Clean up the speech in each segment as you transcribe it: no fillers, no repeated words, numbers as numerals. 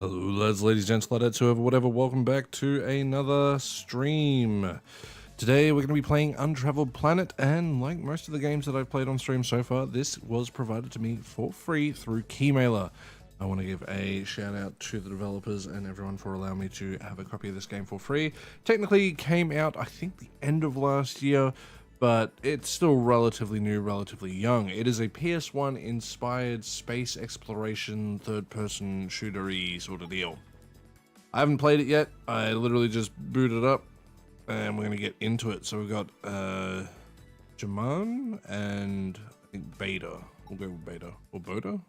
Hello, lads, ladies, gents, ladetts, whoever, whatever. Welcome back to another stream. Today we're going to be playing Untravelled Planet, and like most of the games that I've played on stream so far, this was provided to me for free through Keymailer. I want to give a shout out to the developers and everyone for allowing me to have a copy of this game for free. Technically came out, I think, the end of last year, but it's still relatively new, relatively young. It is a PS1 inspired space exploration third-person shootery sort of deal. I haven't played it yet. I literally just booted up and we're going to get into it. So we've got Jaman and I think Beta. We'll go with Beta. Or Boda?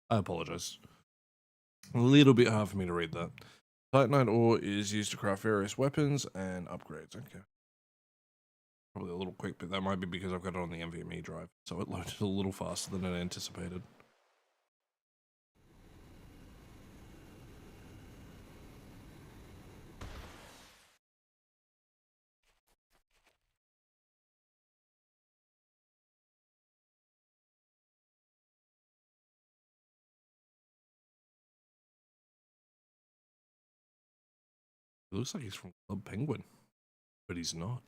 I apologize. A little bit hard for me to read that. Titanite ore is used to craft various weapons and upgrades. Okay. Probably a little quick, but that might be because I've got it on the NVMe drive, so it loaded a little faster than I anticipated. It looks like he's from Club Penguin, but he's not.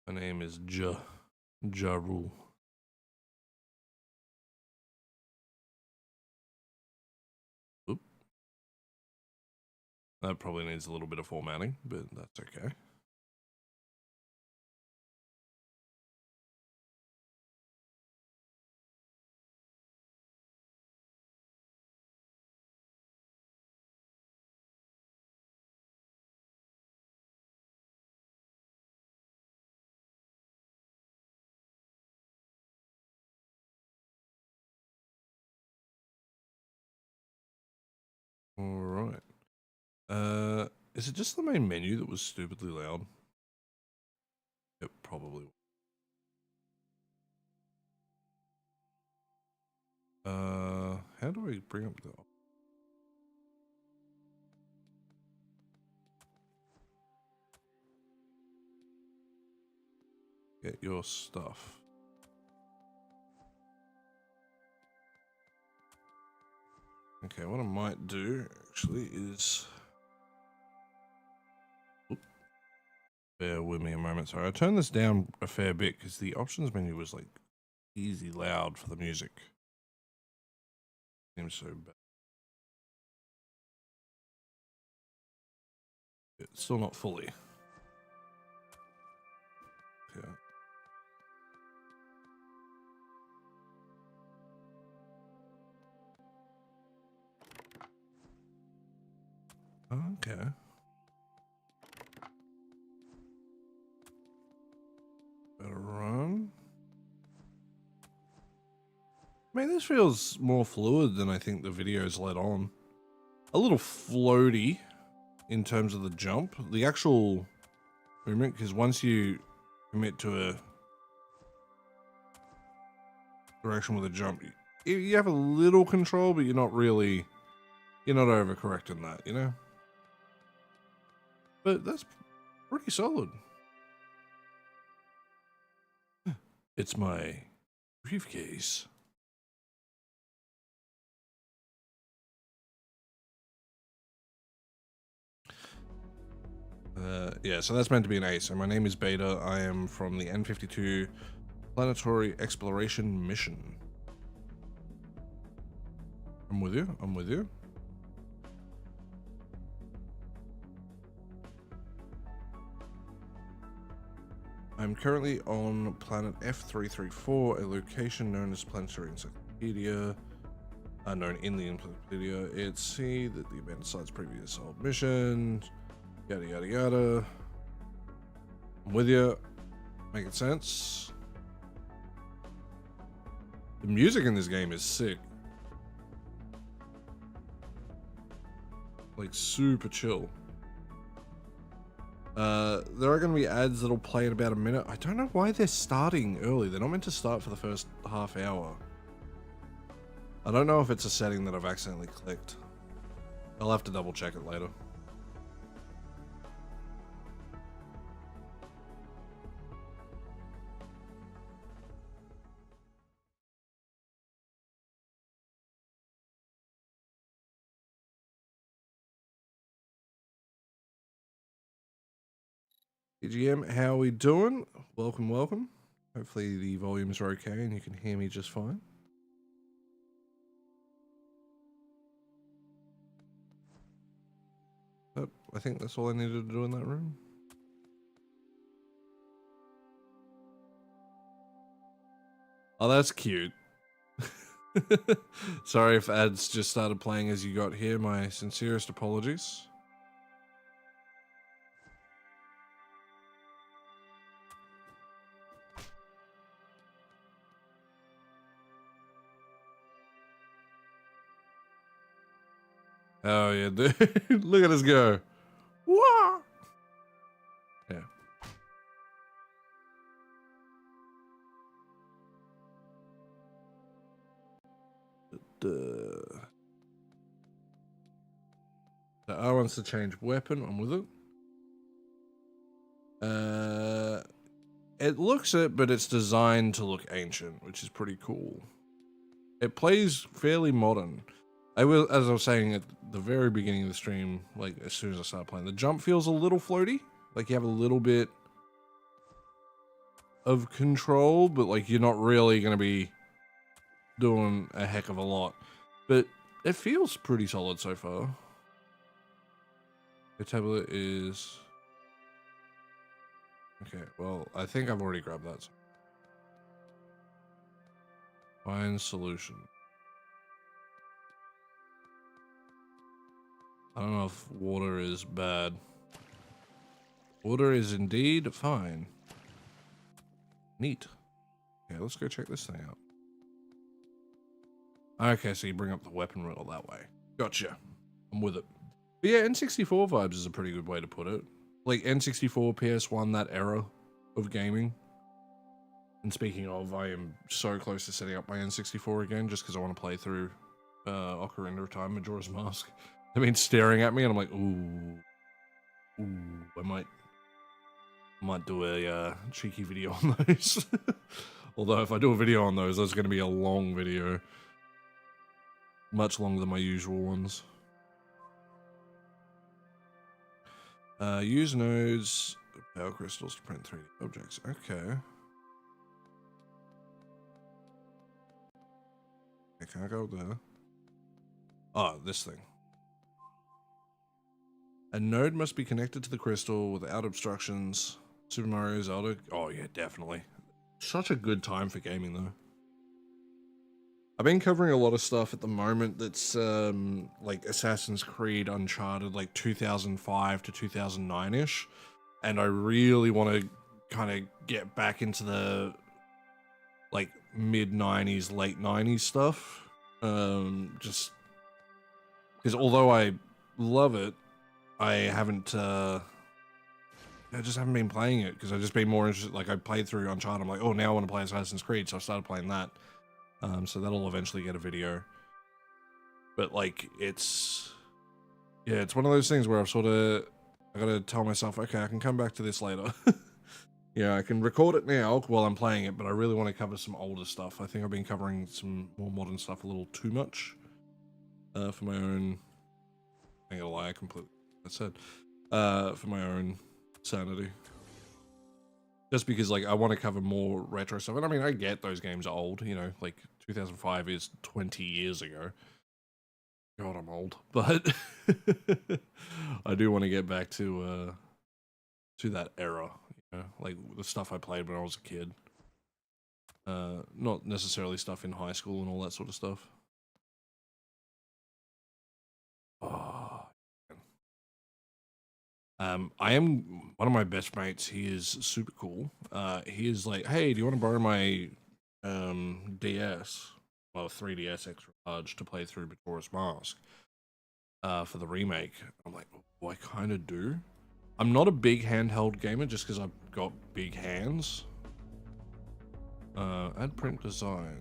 My name is Ja Rule. Oop. That probably needs a little bit of formatting, but that's okay. Alright. Is it just the main menu that was stupidly loud? It probably. How do I bring up the... Get your stuff. Okay, what I might do, actually, is... Oop. Bear with me a moment. Sorry, I turned this down a fair bit because the options menu was, like, easy loud for the music. Seems so bad. It's still not fully. Yeah. Okay. Better run. I mean, this feels more fluid than I think the videos let on. A little floaty in terms of the jump. The actual movement, because once you commit to a direction with a jump, you have a little control, but you're not overcorrecting that, you know? But that's pretty solid. It's my briefcase. Yeah, so that's meant to be an A. So my name is Beta. I am from the N52 Planetary Exploration Mission. I'm with you. I'm with you. I'm currently on planet F334, a location known as Planetary Encyclopedia. Known in the encyclopedia. It's C that the abandoned site's previous old mission. Yada yada yada. I'm with you. Making sense. The music in this game is sick. Like super chill. There are going to be ads that'll play in about a minute. I don't know why they're starting early. They're not meant to start for the first half hour. I don't know if it's a setting that I've accidentally clicked. I'll have to double check it later. EGM, how are we doing? Welcome, welcome. Hopefully the volumes are okay and you can hear me just fine. But I think that's all I needed to do in that room. Oh, that's cute. Sorry if ads just started playing as you got here. My sincerest apologies. Oh yeah, dude. Look at us go. Wah! Yeah. So I wants to change weapon. I'm with it. It looks it, but it's designed to look ancient, which is pretty cool. It plays fairly modern. As I was saying at the very beginning of the stream, like as soon as I started playing, the jump feels a little floaty. Like you have a little bit of control, but like you're not really going to be doing a heck of a lot. But it feels pretty solid so far. The tablet is... Okay, well, I think I've already grabbed that. Find solution. I don't know if water is bad. Water is indeed fine. Neat. Okay, let's go check this thing out. Okay, so you bring up the weapon riddle that way. Gotcha. I'm with it. But yeah, N64 vibes is a pretty good way to put it. Like N64, PS1, that era of gaming. And speaking of, I am so close to setting up my N64 again just because I want to play through Ocarina of Time, Majora's Mask. I mean, staring at me and I'm like, ooh, I might do a cheeky video on those. Although if I do a video on those, that's going to be a long video. Much longer than my usual ones. Use nodes, power crystals to print 3D objects. Okay. Can I go there? Oh, this thing. A node must be connected to the crystal without obstructions. Super Mario Zelda. Oh yeah, definitely. Such a good time for gaming though. I've been covering a lot of stuff at the moment that's like Assassin's Creed, Uncharted, like 2005 to 2009-ish. And I really want to kind of get back into the like mid-90s, late 90s stuff. Just because although I love it, I just haven't been playing it because I've just been more interested. Like I played through Uncharted, I'm like, oh, now I want to play Assassin's Creed, so I started playing that. So that'll eventually get a video. But like, it's one of those things where I gotta tell myself, okay, I can come back to this later. Yeah, I can record it now while I'm playing it, but I really want to cover some older stuff. I think I've been covering some more modern stuff a little too much for my own. I ain't gonna lie, I completely. That's it. For my own sanity. Just because, like, I want to cover more retro stuff. And I mean, I get those games are old, you know, like 2005 is 20 years ago. God, I'm old. But I do want to get back to that era, you know, like the stuff I played when I was a kid. Not necessarily stuff in high school and all that sort of stuff. Oh. I am one of my best mates. He is super cool. He is like, hey, do you want to borrow my DS? Well, 3DS extra large to play through Majora's Mask for the remake. I'm like, oh, I kind of do. I'm not a big handheld gamer just because I've got big hands. Add print design.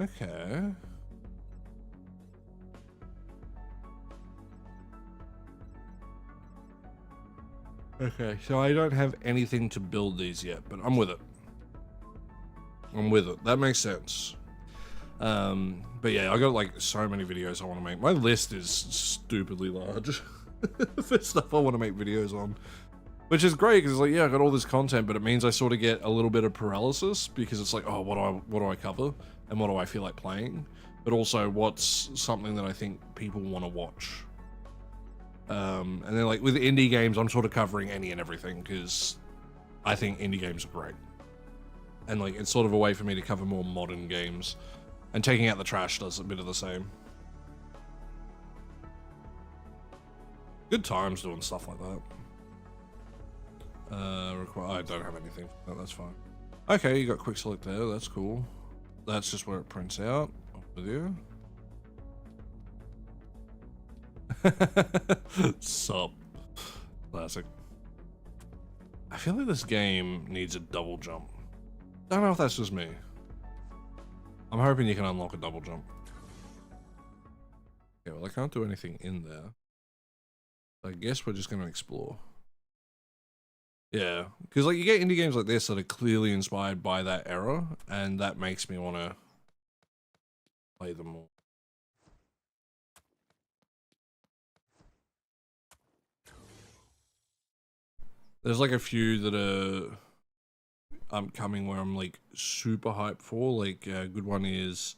Okay. Okay, so I don't have anything to build these yet, but I'm with it. I'm with it. That makes sense. But yeah, I got like so many videos I want to make. My list is stupidly large for stuff I want to make videos on, which is great because like, yeah, I got all this content, but it means I sort of get a little bit of paralysis because it's like, oh, what do I cover and what do I feel like playing, but also what's something that I think people want to watch. And then like with indie games, I'm sort of covering any and everything because I think indie games are great, and like it's sort of a way for me to cover more modern games. And taking out the trash does a bit of the same. Good times doing stuff like that. I don't have anything. No, that's fine. Okay, you got quick select there. That's cool. That's just where it prints out. With you. Sup. Classic. I feel like this game needs a double jump. Don't know if that's just me. I'm hoping you can unlock a double jump. Okay, well I can't do anything in there. I guess we're just gonna explore. Yeah, because like you get indie games like this that are clearly inspired by that era, and that makes me want to play them more. There's like a few that are upcoming where I'm like super hyped for. Like a good one is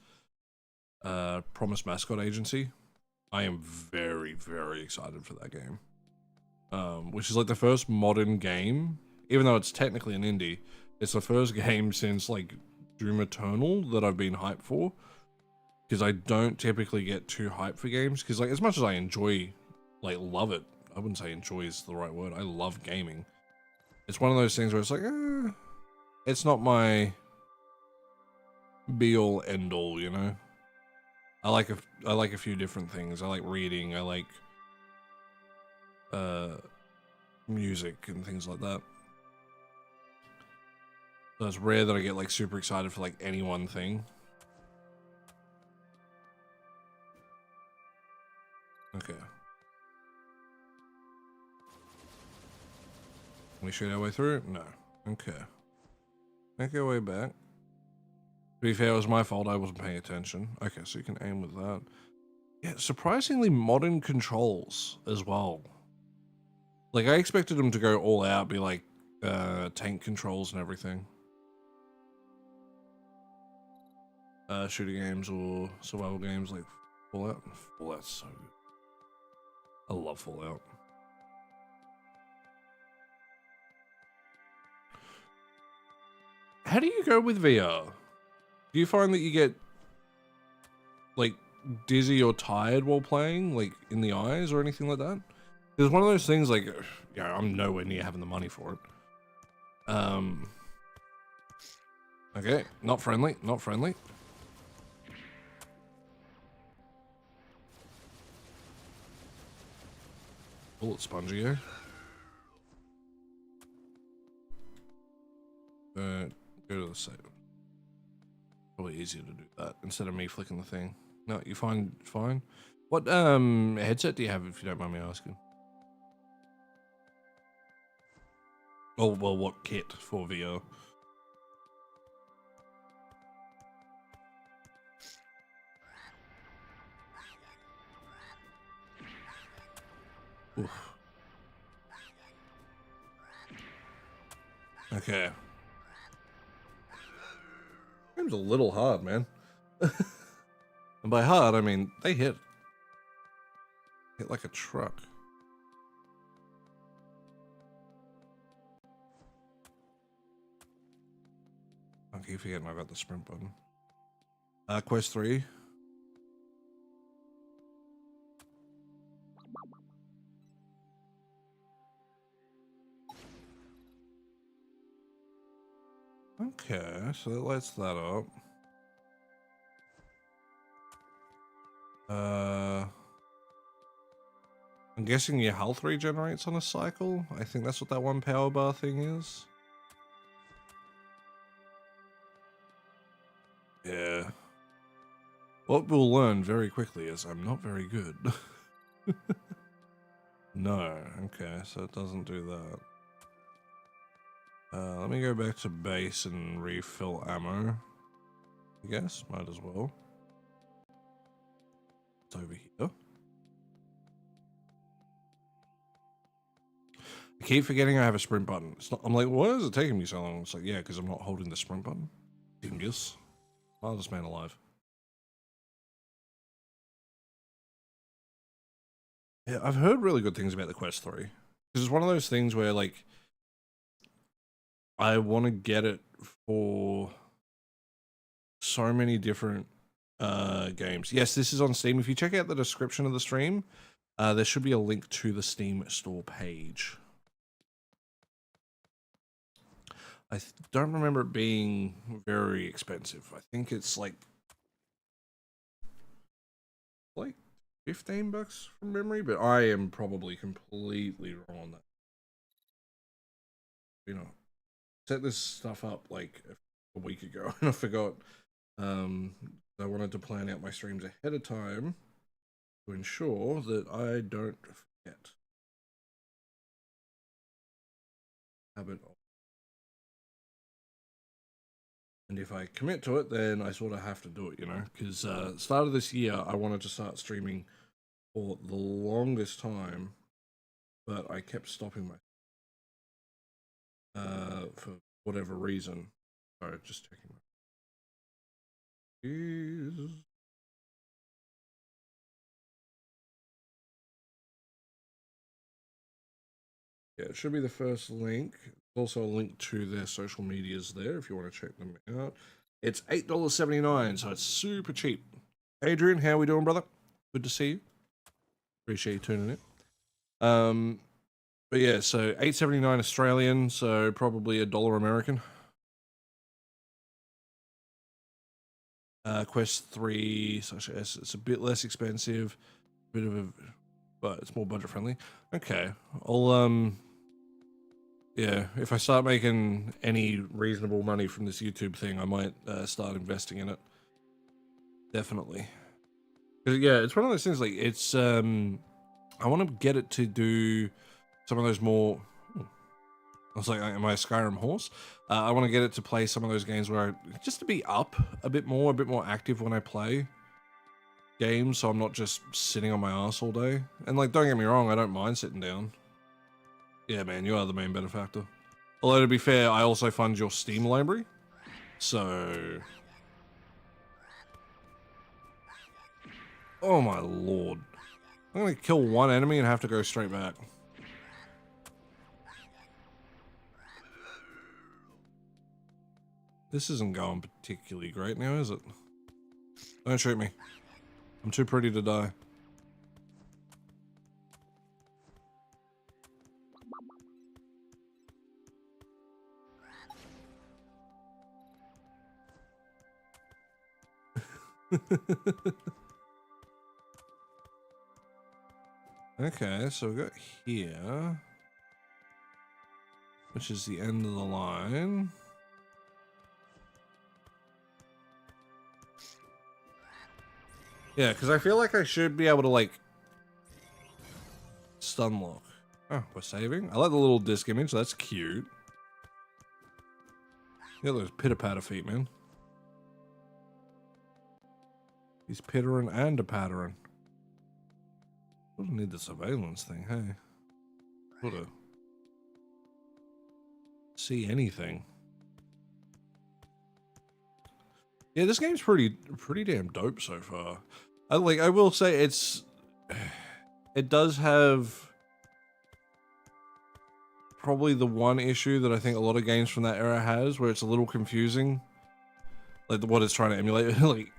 Promise Mascot Agency. I am very, very excited for that game. Which is like the first modern game, even though it's technically an indie, it's the first game since like Doom Eternal that I've been hyped for. Because I don't typically get too hyped for games, because like as much as I enjoy, like love it, I wouldn't say enjoy is the right word, I love gaming. It's one of those things where it's like, it's not my be all end all, you know? I like a few different things. I like reading, I like music and things like that. So it's rare that I get like super excited for like any one thing. Okay. Can we shoot our way through? No. Okay. Make our way back. To be fair, it was my fault. I wasn't paying attention. Okay, so you can aim with that. Yeah, surprisingly modern controls as well. Like, I expected them to go all out, be like tank controls and everything. Shooting games or survival games like Fallout. Fallout's so good. I love Fallout. How do you go with VR? Do you find that you get like dizzy or tired while playing, like in the eyes or anything like that? It's one of those things like, yeah, I'm nowhere near having the money for it. Okay, not friendly, not friendly. Bullet spongy, eh? Go to the save. Probably easier to do that instead of me flicking the thing. No, you find fine. What headset do you have, if you don't mind me asking? Oh well, what kit for VR? Oof. Okay. Game's a little hard, man. And by hard, I mean they hit like a truck. I keep forgetting I got the sprint button. Quest 3. Okay, so that lights that up. I'm guessing your health regenerates on a cycle. I think that's what that one power bar thing is. Yeah. What we'll learn very quickly is I'm not very good. No, okay, so it doesn't do that. Let me go back to base and refill ammo. I guess, might as well. It's over here. I keep forgetting I have a sprint button. It's not, I'm like, why is it taking me so long? It's like, yeah, because I'm not holding the sprint button. Dingus. Smartest man alive. Yeah, I've heard really good things about the Quest 3. Because it's one of those things where, like, I want to get it for so many different games. Yes, this is on Steam. If you check out the description of the stream, there should be a link to the Steam store page. I don't remember it being very expensive. I think it's like 15 bucks from memory, but I am probably completely wrong on that. You know, set this stuff up like a week ago and I forgot. I wanted to plan out my streams ahead of time to ensure that I don't forget. Habit of. And if I commit to it, then I sort of have to do it, you know, because start of this year, I wanted to start streaming for the longest time, but I kept stopping for whatever reason. Sorry, just checking my. Yeah, it should be the first link. There's also a link to their social medias there if you want to check them out. It's $8.79, so it's super cheap. Adrian, how are we doing, brother? Good to see you. Appreciate you tuning in. But yeah, so $8.79 Australian, so probably $1 American. Quest 3 / S, it's a bit less expensive, bit of a, but it's more budget friendly. Okay, I'll yeah, if I start making any reasonable money from this YouTube thing, I might start investing in it. Definitely. Yeah, it's one of those things, like, it's I want to get it to do some of those more. I was like, am I a Skyrim horse? I want to get it to play some of those games where just to be up a bit more active when I play games, so I'm not just sitting on my ass all day. And like, don't get me wrong, I don't mind sitting down. Yeah, man, you are the main benefactor. Although to be fair, I also fund your Steam library, so. Oh my lord. I'm gonna kill one enemy and have to go straight back. This isn't going particularly great now, is it? Don't shoot me. I'm too pretty to die. Okay, so we got here, which is the end of the line. Yeah, because I feel like I should be able to, like, stun lock. Oh, we're saving? I like the little disc image, that's cute. Yeah, those pitter-patter feet, man. He's pittering and a pattering. Doesn't need the surveillance thing, hey? Would've see anything. Yeah, this game's pretty damn dope so far. I will say it does have probably the one issue that I think a lot of games from that era has, where it's a little confusing, like what it's trying to emulate. Like,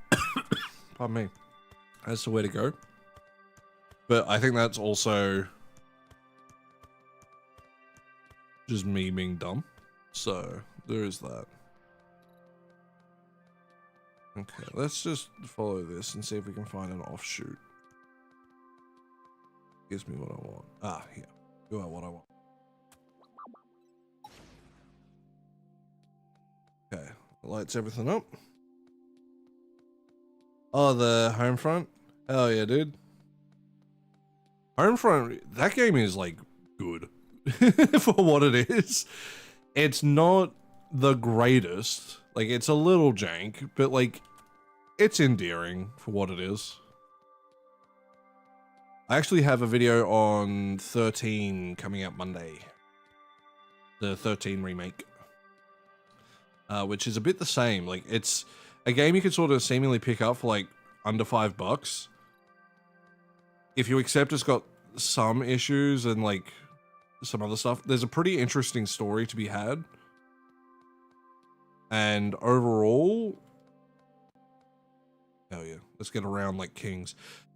pardon me, as to where to go. But I think that's also just me being dumb. So there is that. Okay, let's just follow this and see if we can find an offshoot. Gives me what I want. Ah, here. You are what I want. Okay, lights everything up. Oh, the Homefront? Hell yeah, dude. Homefront, that game is, like, good for what it is. It's not the greatest. Like, it's a little jank, but, like, it's endearing for what it is. I actually have a video on 13 coming out Monday. The 13 remake. Which is a bit the same. Like, it's a game you could sort of seemingly pick up for like under $5. If you accept it's got some issues and like some other stuff, there's a pretty interesting story to be had. And overall, hell yeah, let's get around like kings.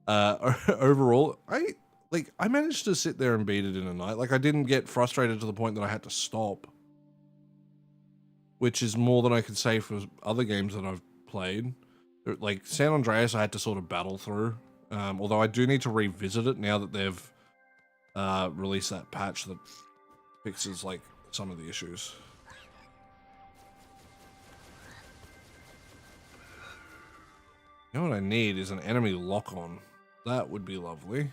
Overall, I managed to sit there and beat it in a night. Like, I didn't get frustrated to the point that I had to stop, which is more than I could say for other games that I've played. Like San Andreas, I had to sort of battle through. Although I do need to revisit it now that they've released that patch that fixes like some of the issues. You know what I need is an enemy lock-on. That would be lovely.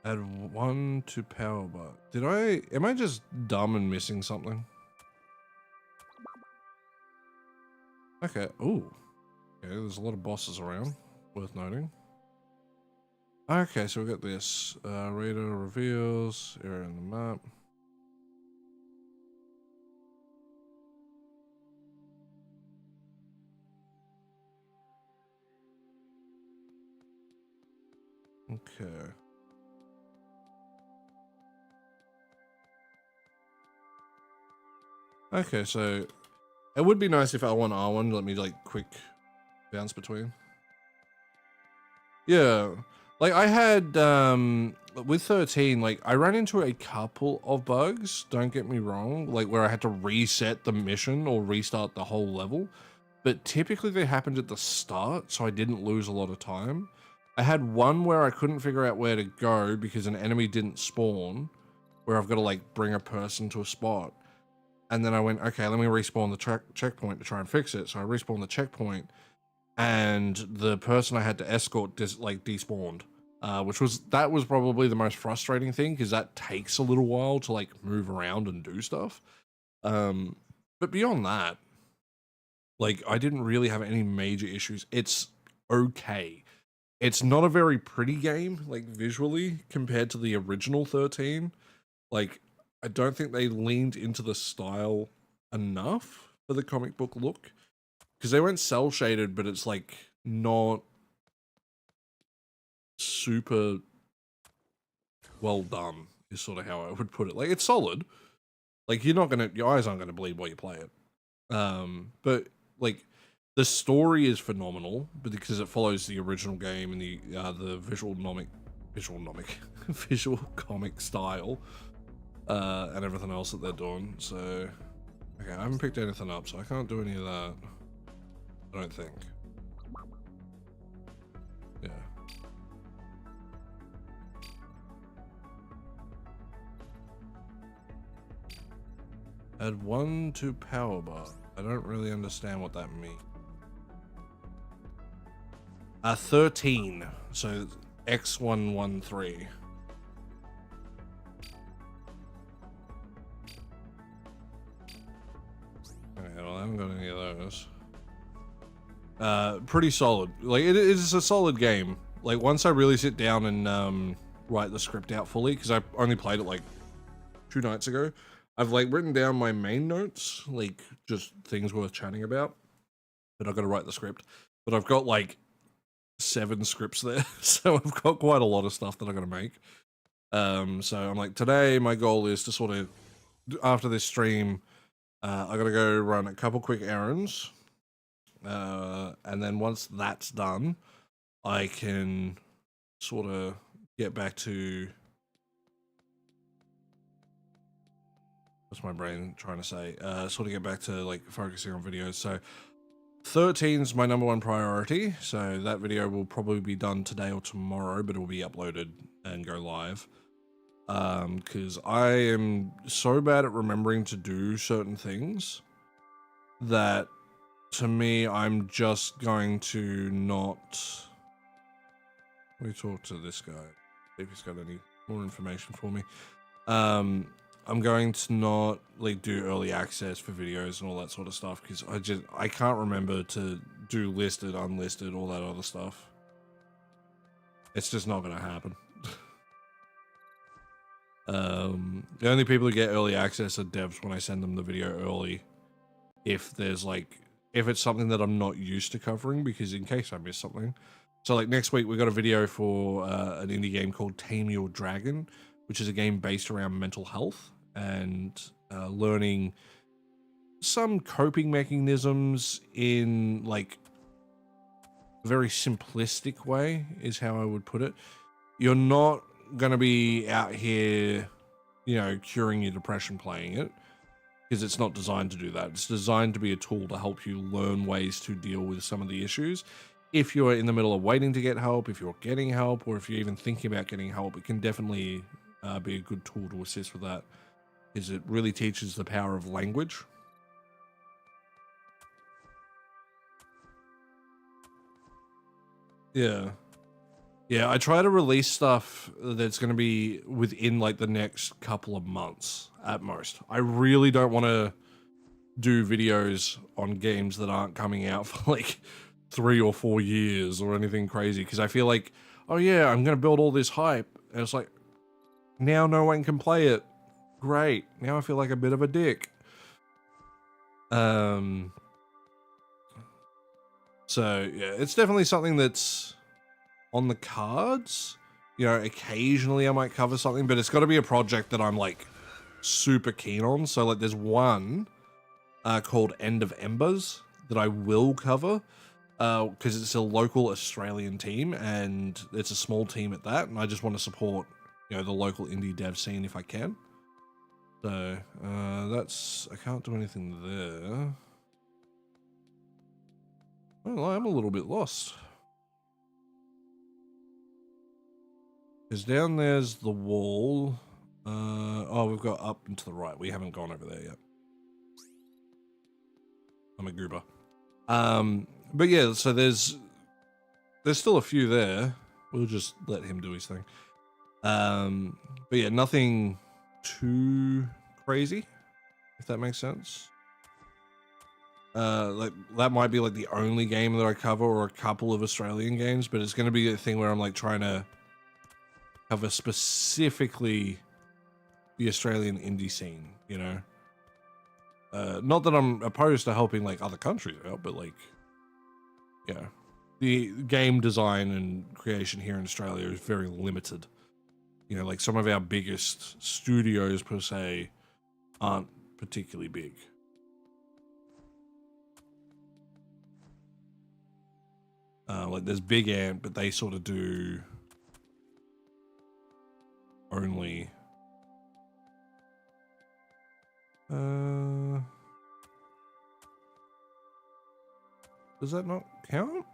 Add 1 to power bar. Am I just dumb and missing something? Okay, ooh. Okay, there's a lot of bosses around, worth noting. Okay, so we got this. Radar reveals, area in the map. Okay. Okay, so it would be nice if L1, R1 let me like quick bounce between. Yeah, like I had with 13, like I ran into a couple of bugs, don't get me wrong, like where I had to reset the mission or restart the whole level, but typically they happened at the start, so I didn't lose a lot of time. I had one where I couldn't figure out where to go because an enemy didn't spawn, where I've got to like bring a person to a spot. And then I went, okay, let me respawn the checkpoint to try and fix it. So I respawned the checkpoint, and the person I had to escort despawned, that was probably the most frustrating thing because that takes a little while to like move around and do stuff. But beyond that, like I didn't really have any major issues. It's okay. It's not a very pretty game, like visually, compared to the original 13. Like, I don't think they leaned into the style enough for the comic book look. Because they went cell shaded, but it's like not super well done, is sort of how I would put it. Like, it's solid. Like, your eyes aren't gonna bleed while you play it. But like the story is phenomenal, but because it follows the original game and the visual comic style. And everything else that they're doing. So, okay, I haven't picked anything up, so I can't do any of that. I don't think. Yeah. Add 1 to power bar. I don't really understand what that means. 13. So X113. Well, I haven't got any of those. Pretty solid. Like, it is a solid game. Like, once I really sit down and write the script out fully, because I only played it like 2 nights ago, I've like written down my main notes, like just things worth chatting about, but I've got to write the script. But I've got like 7 scripts there, so I've got quite a lot of stuff that I've got to make. So I'm like, today my goal is to sort of, after this stream, I gotta go run a couple quick errands, and then once that's done, I can sort of get back to, what's my brain trying to say? Sort of get back to like focusing on videos. So 13's my #1 priority. So that video will probably be done today or tomorrow, but it will be uploaded and go live. Because I am so bad at remembering to do certain things that, to me, I'm just going to not... Let me talk to this guy, see if he's got any more information for me. I'm going to not like do early access for videos and all that sort of stuff because I can't remember to do listed, unlisted, all that other stuff. It's just not going to happen. The only people who get early access are devs when I send them the video early. If it's something that I'm not used to covering, because in case I miss something. So like next week we got a video for an indie game called Tame Your Dragon, which is a game based around mental health and learning some coping mechanisms in like a very simplistic way is how I would put it. You're not going to be out here, you know, curing your depression playing it, because it's not designed to do that. It's designed to be a tool to help you learn ways to deal with some of the issues. If you're in the middle of waiting to get help, if you're getting help, or if you're even thinking about getting help, it can definitely be a good tool to assist with that, because it really teaches the power of language. Yeah. Yeah, I try to release stuff that's going to be within like the next couple of months at most. I really don't want to do videos on games that aren't coming out for like 3 or 4 years or anything crazy, because I feel like, oh yeah, I'm going to build all this hype, and it's like, now no one can play it. Great. Now I feel like a bit of a dick. So yeah, it's definitely something that's on the cards. You know, occasionally I might cover something, but it's got to be a project that I'm like super keen on. So like there's one called End of Embers that I will cover because it's a local Australian team and it's a small team at that, and I just want to support, you know, the local indie dev scene if I can. So that's, I can't do anything there. Well, I'm a little bit lost. Because down there's the wall. Oh, we've got up and to the right. We haven't gone over there yet. I'm a goober. But yeah, so there's still a few there. We'll just let him do his thing. But yeah, nothing too crazy, if that makes sense. Like that might be like the only game that I cover, or a couple of Australian games, but it's going to be a thing where I'm like trying to cover specifically the Australian indie scene, you know. Not that I'm opposed to helping like other countries out, but like, yeah, the game design and creation here in Australia is very limited. You know, like some of our biggest studios per se aren't particularly big. Like there's Big Ant, but they sort of do only does that not count?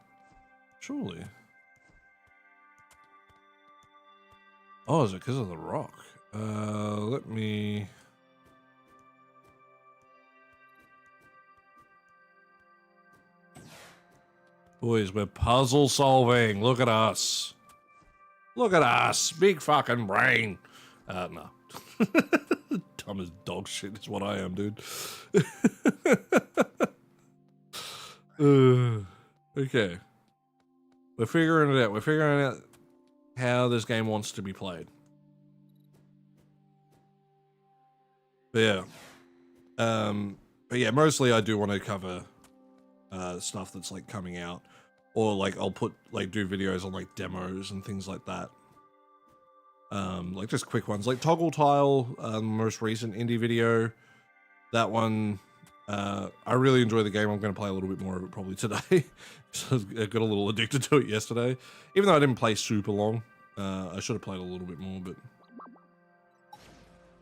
Surely. Oh, is it because of the rock? Let me... Boys, we're puzzle solving. Look at us. Look at us. Big fucking brain. No. Dumb as dog shit is what I am, dude. Okay. We're figuring it out. We're figuring out how this game wants to be played. But yeah. But yeah, mostly I do want to cover stuff that's like coming out, or like I'll put like do videos on like demos and things like that. Like just quick ones, like Toggle Tile, most recent indie video. That one, I really enjoy the game. I'm going to play a little bit more of it probably today. So I got a little addicted to it yesterday, even though I didn't play super long. I should have played a little bit more, but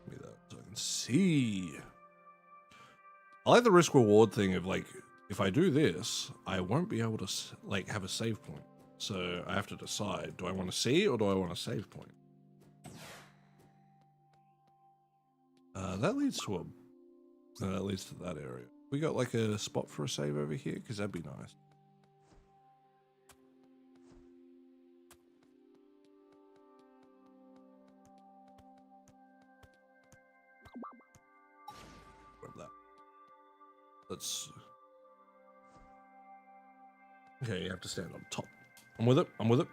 give me that so I can see. I like the risk reward thing of like, if I do this, I won't be able to like have a save point. So I have to decide, do I want to see or do I want a save point? That leads to a... No, that leads to that area. We got like a spot for a save over here, because that'd be nice. let's... Okay, you have to stand on top. I'm with it. I'm with it.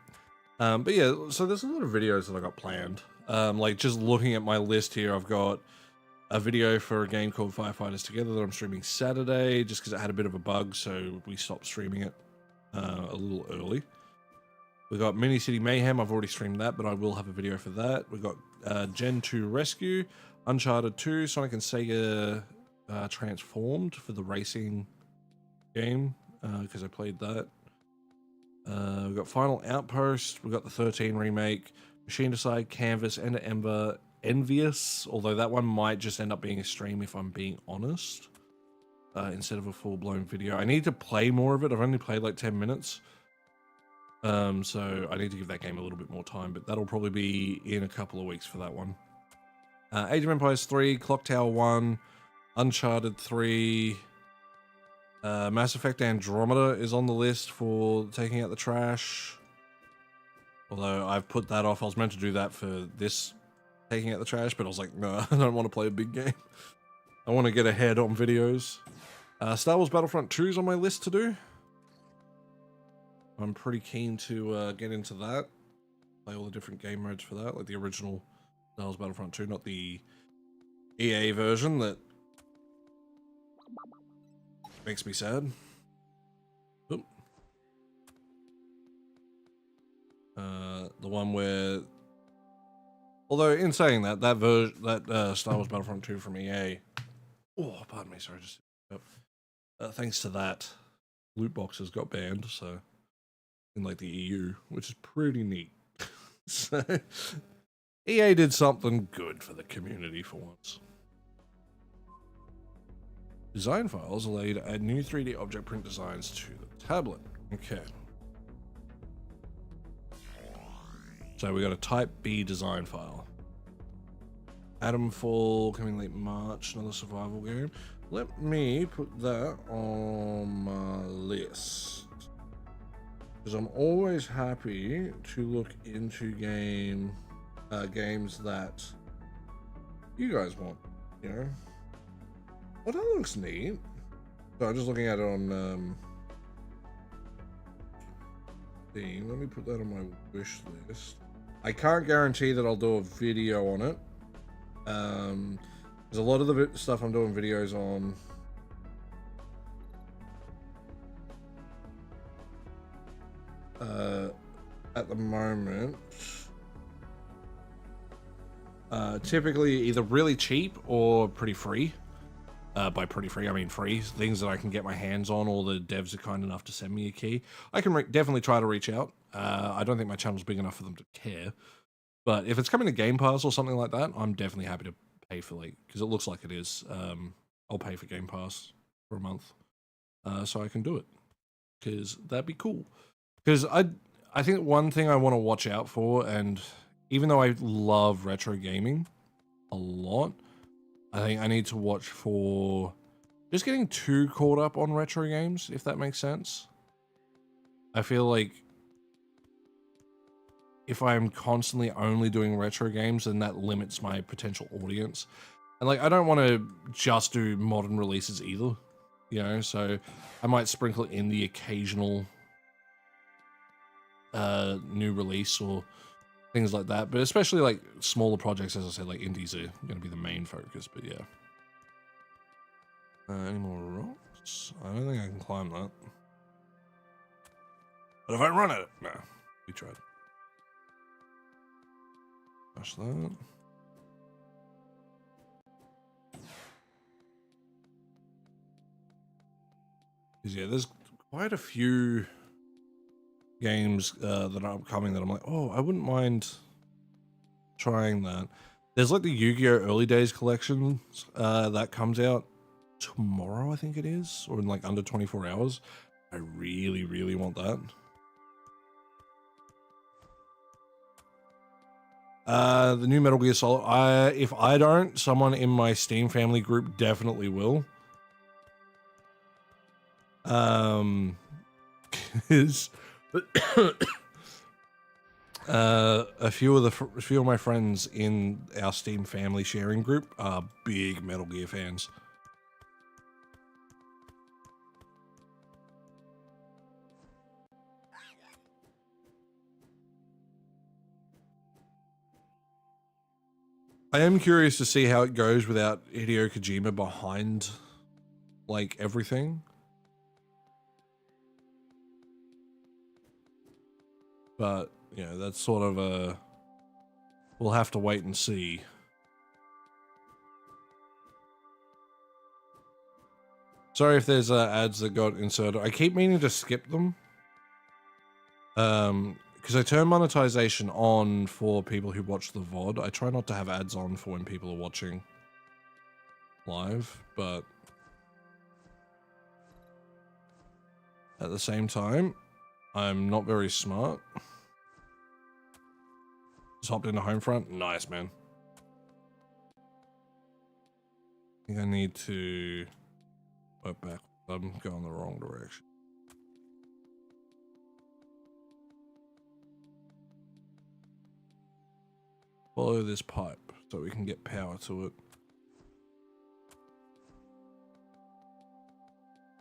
But yeah, so there's a lot of videos that I got planned. Like just looking at my list here, I've got a video for a game called Firefighters Together that I'm streaming Saturday, just because it had a bit of a bug, so we stopped streaming it a little early. We got Mini City Mayhem. I've already streamed that, but I will have a video for that. We got Gen 2 Rescue, Uncharted 2, Sonic and Sega Transformed for the racing game, because I played that. We've got Final Outpost. We've got the 13 remake, Machine Decide, Canvas, and Ember, Envious, although that one might just end up being a stream if I'm being honest, instead of a full-blown video. I need to play more of it. I've only played like 10 minutes. So I need to give that game a little bit more time, but that'll probably be in a couple of weeks for that one. Age of Empires 3, Clock Tower 1, Uncharted 3, Mass Effect Andromeda is on the list for taking out the trash. Although I've put that off. I was meant to do that for this taking out the trash, but I was like, no, I don't want to play a big game. I want to get ahead on videos. Star Wars Battlefront 2 is on my list to do. I'm pretty keen to get into that. Play all the different game modes for that, like the original Star Wars Battlefront 2, not the EA version that makes me sad. Oop. The one where, although in saying that, that version, that Star Wars Battlefront 2 from EA, oh, pardon me, sorry, just thanks to that, loot boxes got banned, so in like the EU, which is pretty neat. So EA did something good for the community for once. Design files allow you to add new 3D object print designs to the tablet. Okay. So we got a Type B design file. Atomfall coming late March, another survival game. Let me put that on my list, because I'm always happy to look into games that you guys want, you know. Well, that looks neat. So I'm just looking at it on Steam. Let me put that on my wish list. I can't guarantee that I'll do a video on it. There's a lot of the stuff I'm doing videos on at the moment, typically either really cheap or pretty free. By pretty free, I mean free. Things that I can get my hands on, or the devs are kind enough to send me a key. I can definitely try to reach out. I don't think my channel's big enough for them to care. But if it's coming to Game Pass or something like that, I'm definitely happy to pay for, like, because it looks like it is. I'll pay for Game Pass for a month, so I can do it, because that'd be cool. Because I think one thing I want to watch out for, and even though I love retro gaming a lot, I think I need to watch for just getting too caught up on retro games, if that makes sense. I feel like if I'm constantly only doing retro games, then that limits my potential audience. And like, I don't want to just do modern releases either, you know, so I might sprinkle in the occasional new release or things like that, but especially like smaller projects, as I said, like indies are going to be the main focus. But yeah. Any more rocks? I don't think I can climb that. But if I run at it, no, we tried. Smash that. Yeah, there's quite a few games that are upcoming that I'm like, oh, I wouldn't mind trying that. There's like the Yu-Gi-Oh! Early Days collection that comes out tomorrow, I think it is, or in like under 24 hours. I really, really want that. The new Metal Gear Solid. If I don't, someone in my Steam family group definitely will. Is a few of my friends in our Steam family sharing group are big Metal Gear fans. I am curious to see how it goes without Hideo Kojima behind, like, everything. But, you know, that's sort of a... We'll have to wait and see. Sorry if there's ads that got inserted. I keep meaning to skip them. Because I turn monetization on for people who watch the VOD. I try not to have ads on for when people are watching live, but at the same time, I'm not very smart. Just hopped into Homefront. Nice, man. I think I need to work back. I'm going the wrong direction. Follow this pipe so we can get power to it.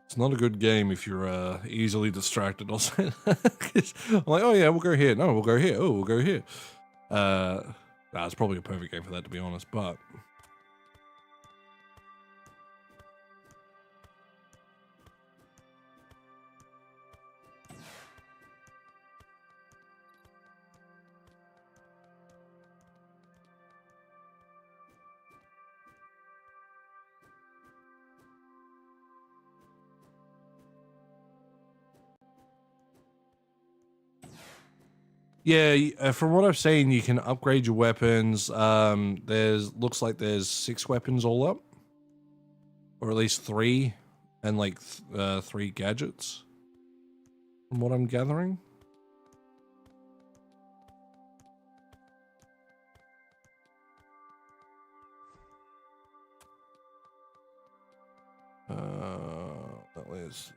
It's not a good game if you're easily distracted. I'll say that. I'm like, oh yeah, we'll go here. No, we'll go here. Oh, we'll go here. It's probably a perfect game for that, to be honest, but... Yeah, from what I've seen, you can upgrade your weapons. Looks like there's 6 weapons all up, or at least 3, and like 3 gadgets, from what I'm gathering. That was.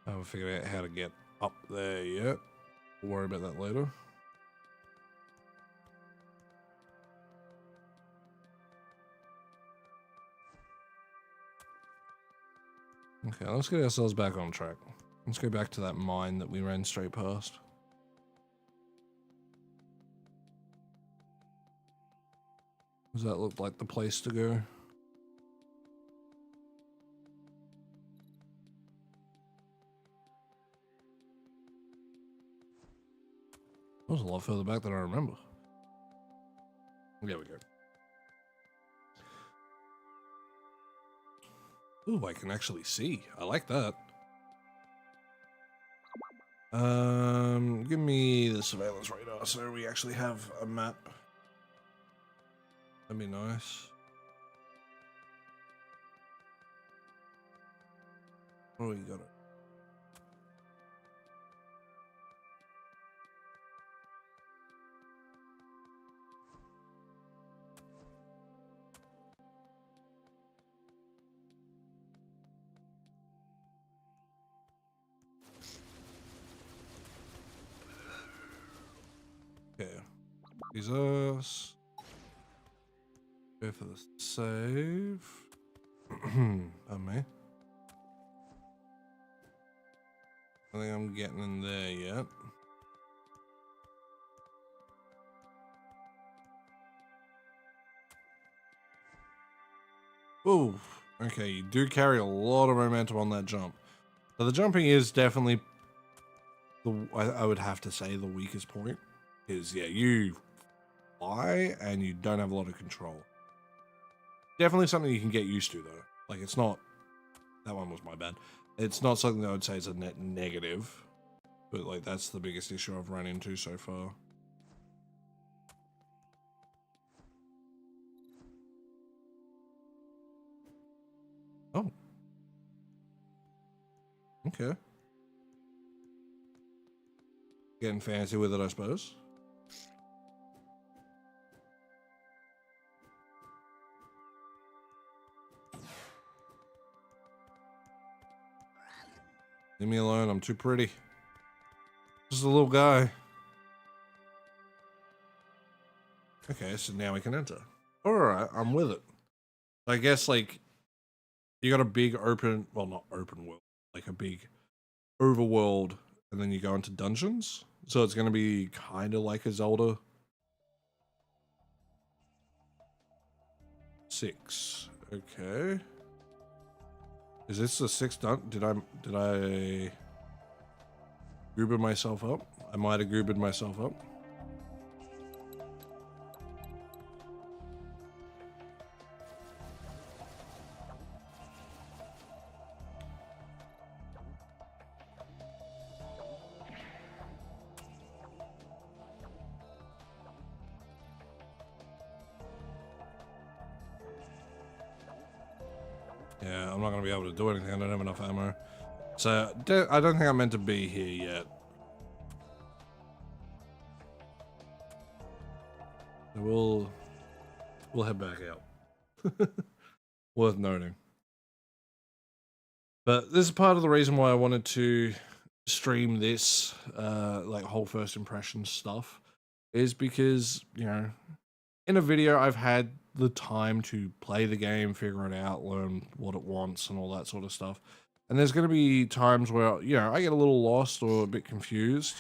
I haven't figured out how to get up there yet. We'll worry about that later. Okay, let's get ourselves back on track. Let's go back to that mine that we ran straight past. Does that look like the place to go? That was a lot further back than I remember. There we go. Ooh, I can actually see. I like that. Give me the surveillance radar so we actually have a map. That'd be nice. Oh, you got it. Okay. Jesus. Go for the save. Pardon me. I think I'm getting in there yet. Ooh, okay, you do carry a lot of momentum on that jump. So the jumping is definitely, I would have to say, the weakest point. Is, yeah, you fly and you don't have a lot of control. Definitely something you can get used to, though. Like, it's not, that one was my bad. It's not something that I would say is a net negative, but like that's the biggest issue I've run into so far. Oh. Okay. Getting fancy with it, I suppose. Leave me alone, I'm too pretty. Just a little guy. Okay, so now we can enter. Alright, I'm with it. I guess, like, you got a big open, well, not open world, like a big overworld, and then you go into dungeons. So it's going to be kind of like a Zelda. 6. Okay. Is this the 6th done? Did I goober myself up? I might have goobered myself up. Yeah, I'm not going to be able to do anything. I don't have enough ammo. So, I don't think I'm meant to be here yet. So we'll head back out. Worth noting. But this is part of the reason why I wanted to stream this, like whole first impression stuff, is because, you know, in a video I've had the time to play the game, figure it out, learn what it wants and all that sort of stuff. And there's going to be times where, you know, I get a little lost or a bit confused,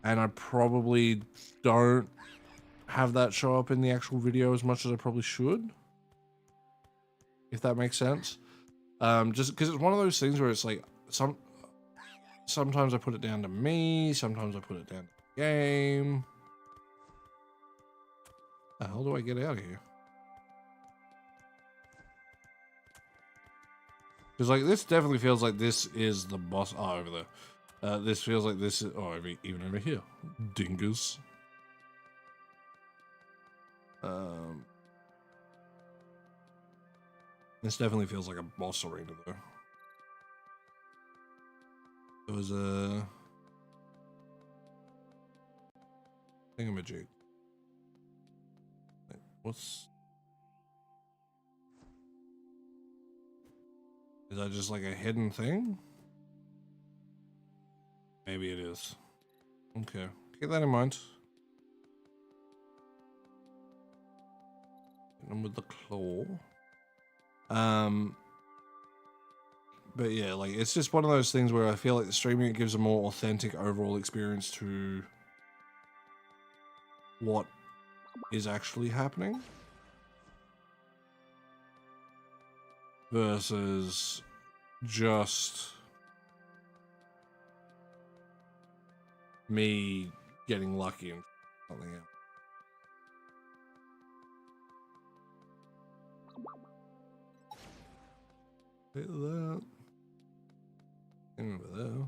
and I probably don't have that show up in the actual video as much as I probably should, if that makes sense. Just because it's one of those things where it's like sometimes I put it down to me, sometimes I put it down to the game. How the hell do I get out of here? Because like this definitely feels like this is the boss. Oh, over there. This feels like this is. Oh, even over here, dingus. This definitely feels like a boss arena though. There was a thingamajig. Wait, what's? Is that just like a hidden thing? Maybe it is. Okay, keep that in mind. Hit them with the claw. But yeah, like it's just one of those things where I feel like the streaming it gives a more authentic overall experience to what is actually happening versus just me getting lucky and something else. Hit that. Over there.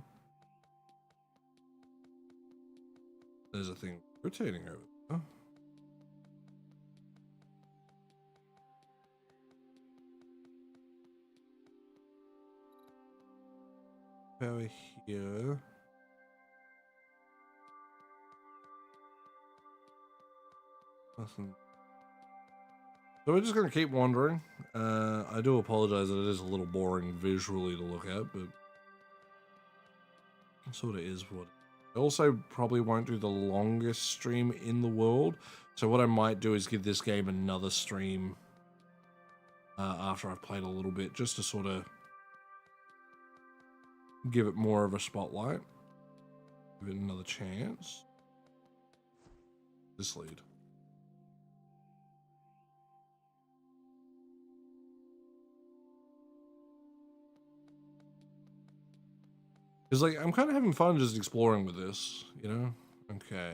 There's a thing rotating over there. Over here. Nothing. So we're just gonna keep wandering. I do apologize that it is a little boring visually to look at, but it sort of is what. I also probably won't do the longest stream in the world, so what I might do is give this game another stream after I've played a little bit, just to sort of give it more of a spotlight, give it another chance. This lead. Because like I'm kind of having fun just exploring with this, you know. Okay,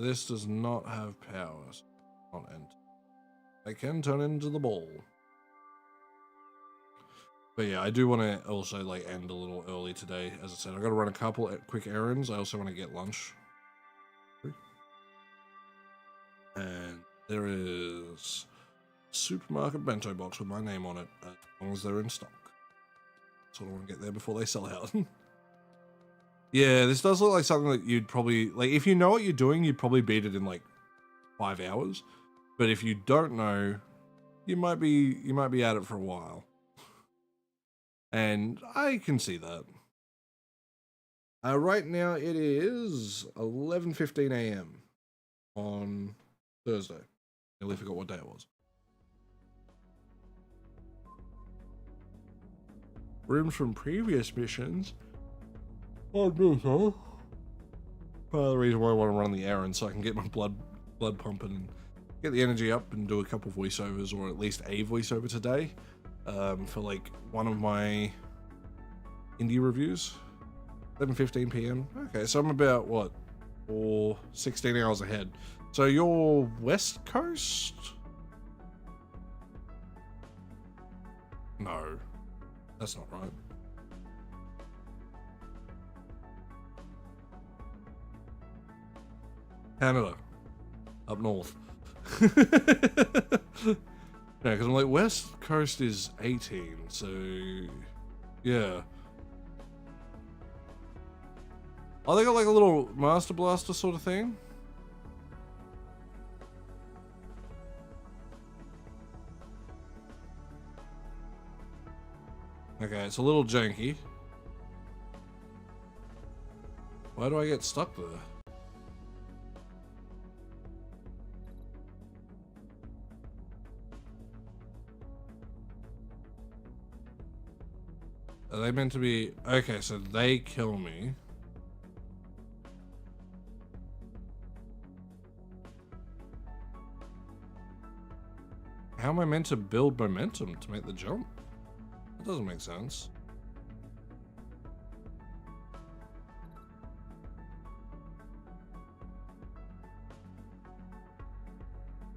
this does not have powers. Not end. I can turn into the ball. But yeah, I do want to also like end a little early today. As I said, I got to run a couple quick errands. I also want to get lunch. And there is a supermarket bento box with my name on it, as long as they're in stock. So I want to get there before they sell out. Yeah, this does look like something that you'd probably, like, if you know what you're doing, you'd probably beat it in like 5 hours. But if you don't know, you might be at it for a while. And I can see that. Right now it is 11:15 a.m. on Thursday. I nearly forgot what day it was. Rooms from previous missions. I do so. Part of the reason why I want to run the errand, so I can get my blood pumping and get the energy up and do a couple voiceovers, or at least a voiceover today, for like one of my indie reviews. 11:15 p.m. Okay, so I'm about what, or 16 hours ahead. So you're West Coast? No, that's not right. Canada, up north. Yeah, because I'm like, West Coast is 18, so yeah. Oh, they got like a little Master Blaster sort of thing. Okay, it's a little janky. Why do I get stuck there? Are they meant to be... Okay, so they kill me. How am I meant to build momentum to make the jump? That doesn't make sense.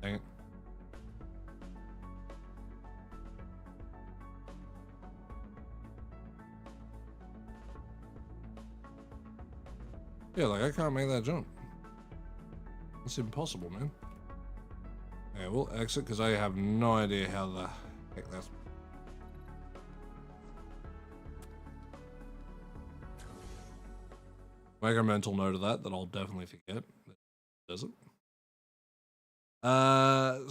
Dang it. Yeah, like I can't make that jump. It's impossible, man. Yeah, we'll exit because I have no idea how the heck that's... Make a mental note of that I'll definitely forget. Does it?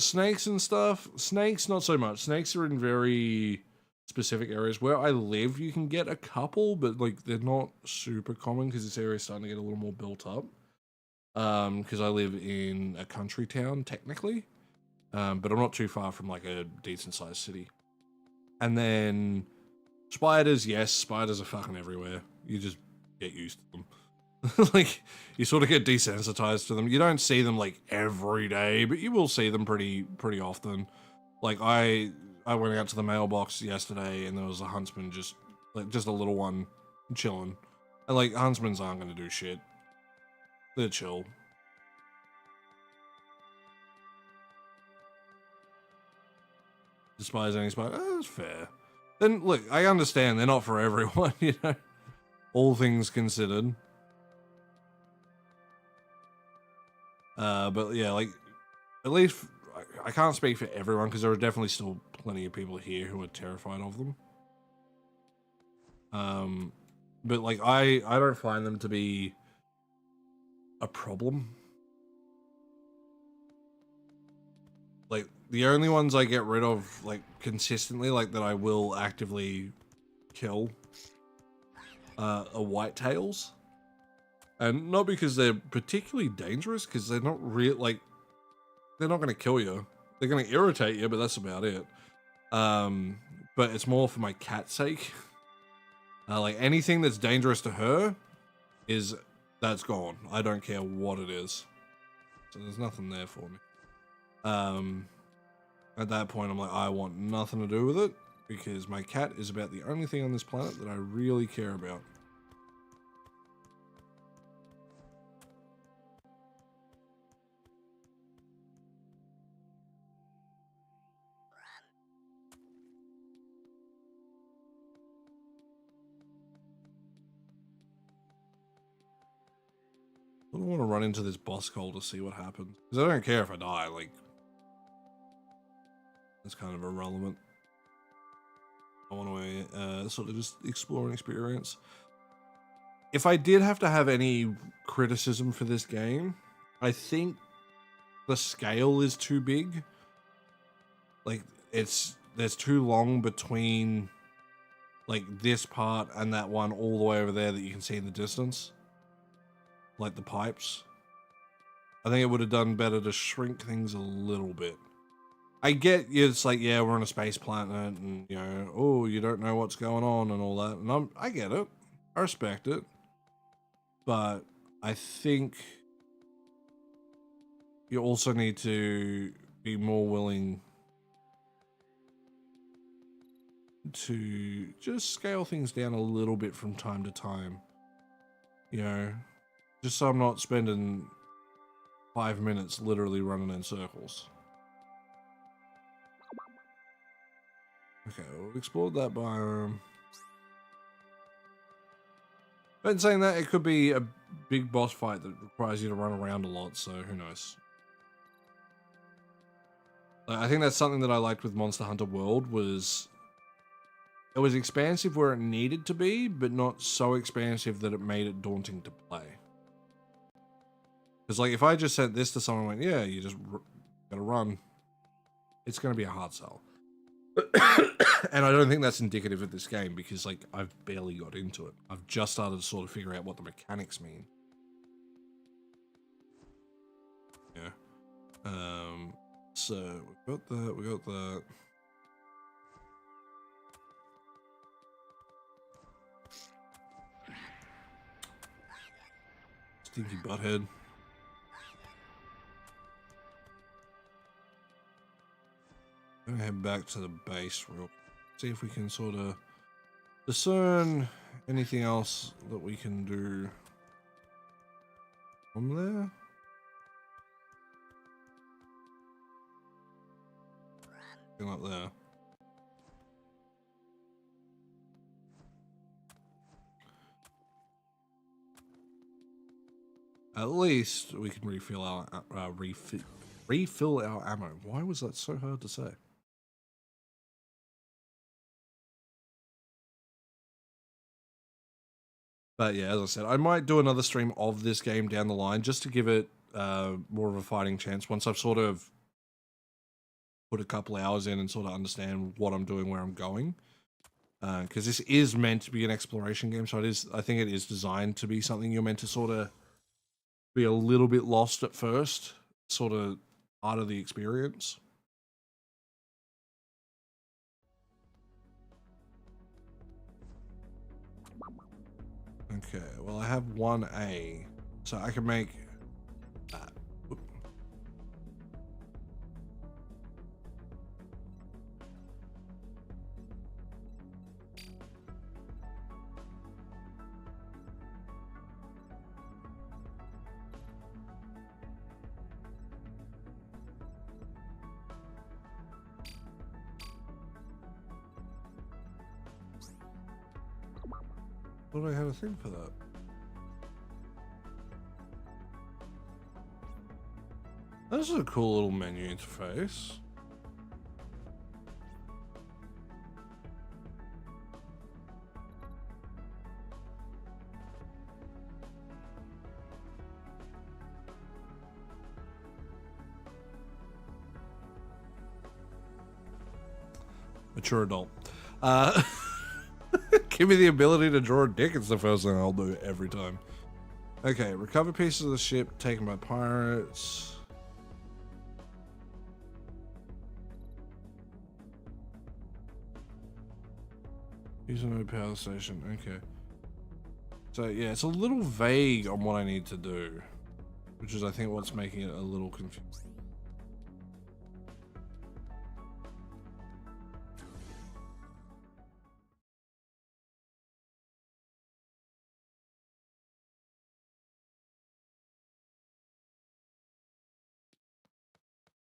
Snakes and stuff. Snakes, not so much. Snakes are in very specific areas. Where I live, you can get a couple, but like they're not super common because this area is starting to get a little more built up. Because I live in a country town, technically. But I'm not too far from like a decent sized city. And then spiders, yes, spiders are fucking everywhere. You just get used to them. Like, you sort of get desensitized to them. You don't see them like every day, but you will see them pretty often. Like I went out to the mailbox yesterday and there was a huntsman just a little one chilling. And like huntsmans aren't gonna do shit. They're chill. Despise any spider. Oh, that's fair. Then look, I understand they're not for everyone, you know. All things considered. But yeah, like, at least I can't speak for everyone because there are definitely still plenty of people here who are terrified of them. But like, I don't find them to be a problem. Like, the only ones I get rid of, like, consistently, like, that I will actively kill, are whitetails. And not because they're particularly dangerous, because they're not real, like, they're not going to kill you. They're going to irritate you, but that's about it. But it's more for my cat's sake. Like, anything that's dangerous to her that's gone. I don't care what it is. So there's nothing there for me. At that point, I'm like, I want nothing to do with it, because my cat is about the only thing on this planet that I really care about. I don't want to run into this boss hole to see what happens, because I don't care if I die, like, that's kind of irrelevant. I want to sort of just explore and experience. If I did have to have any criticism for this game, I think the scale is too big. Like, there's too long between like this part and that one all the way over there that you can see in the distance. Like the pipes. I think it would have done better to shrink things a little bit. I get it's like, yeah, we're on a space planet and, you know, oh, you don't know what's going on and all that. And I get it. I respect it. but I think you also need to be more willing to just scale things down a little bit from time to time. You know, just so I'm not spending 5 minutes literally running in circles. Okay, we've explored that biome. But in saying that, it could be a big boss fight that requires you to run around a lot, so who knows. I think that's something that I liked with Monster Hunter World was it was expansive where it needed to be, but not so expansive that it made it daunting to play. Because like if I just sent this to someone and went, yeah, you just gotta run, it's gonna be a hard sell. And I don't think that's indicative of this game because like I've barely got into it. I've just started to sort of figure out what the mechanics mean. Yeah. So we got that. Stinky butthead. I'm gonna head back to the base real quick. See if we can sort of discern anything else that we can do from there. Up there. At least we can refill our refill our ammo. Why was that so hard to say? But yeah, as I said, I might do another stream of this game down the line just to give it more of a fighting chance once I've sort of put a couple hours in and sort of understand what I'm doing, where I'm going. Because this is meant to be an exploration game, so I think it is designed to be something you're meant to sort of be a little bit lost at first, sort of part of the experience. Okay, well I have 1A, so I can make that. Thought I had a thing for that. This is a cool little menu interface. Mature adult. Give me the ability to draw a dick. It's the first thing I'll do every time. Okay, recover pieces of the ship taken by pirates. Use a new power station. Okay. So yeah, it's a little vague on what I need to do, which is I think what's making it a little confusing.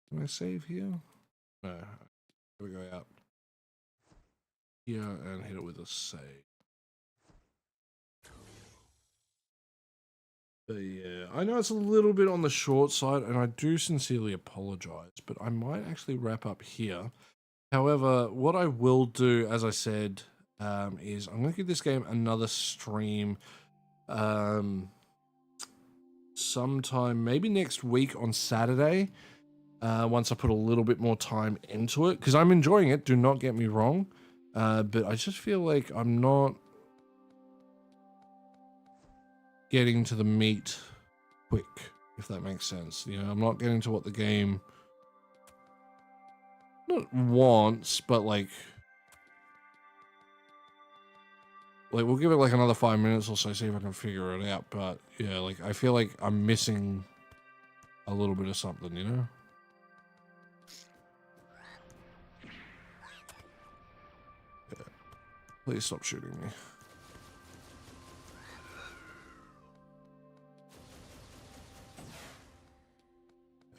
Can I save here? No. We go out here and hit it with a save. But yeah, I know it's a little bit on the short side, and I do sincerely apologize, but I might actually wrap up here. However, what I will do, as I said, is I'm going to give this game another stream sometime, maybe next week on Saturday, once I put a little bit more time into it, because I'm enjoying it, do not get me wrong, but I just feel like I'm not getting to the meat quick, if that makes sense. You know, I'm not getting to what the game not wants, but like like, we'll give it like another 5 minutes or so, see if I can figure it out. But yeah, like, I feel like I'm missing a little bit of something, you know? Yeah. Please stop shooting me.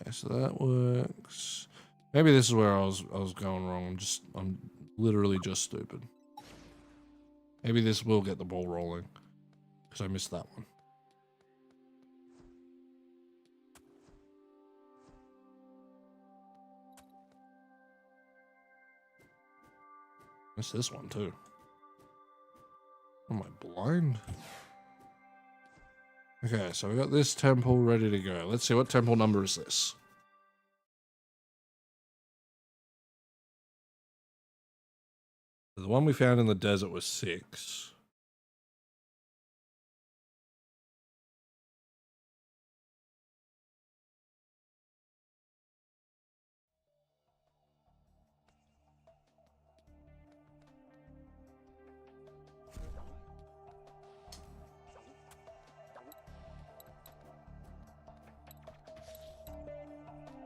Okay, so that works. Maybe this is where I was going wrong. I'm literally just stupid. Maybe this will get the ball rolling, because I missed that one. Missed this one too. Am I blind? Okay, so we got this temple ready to go. Let's see, what temple number is this? The one we found in the desert was 6.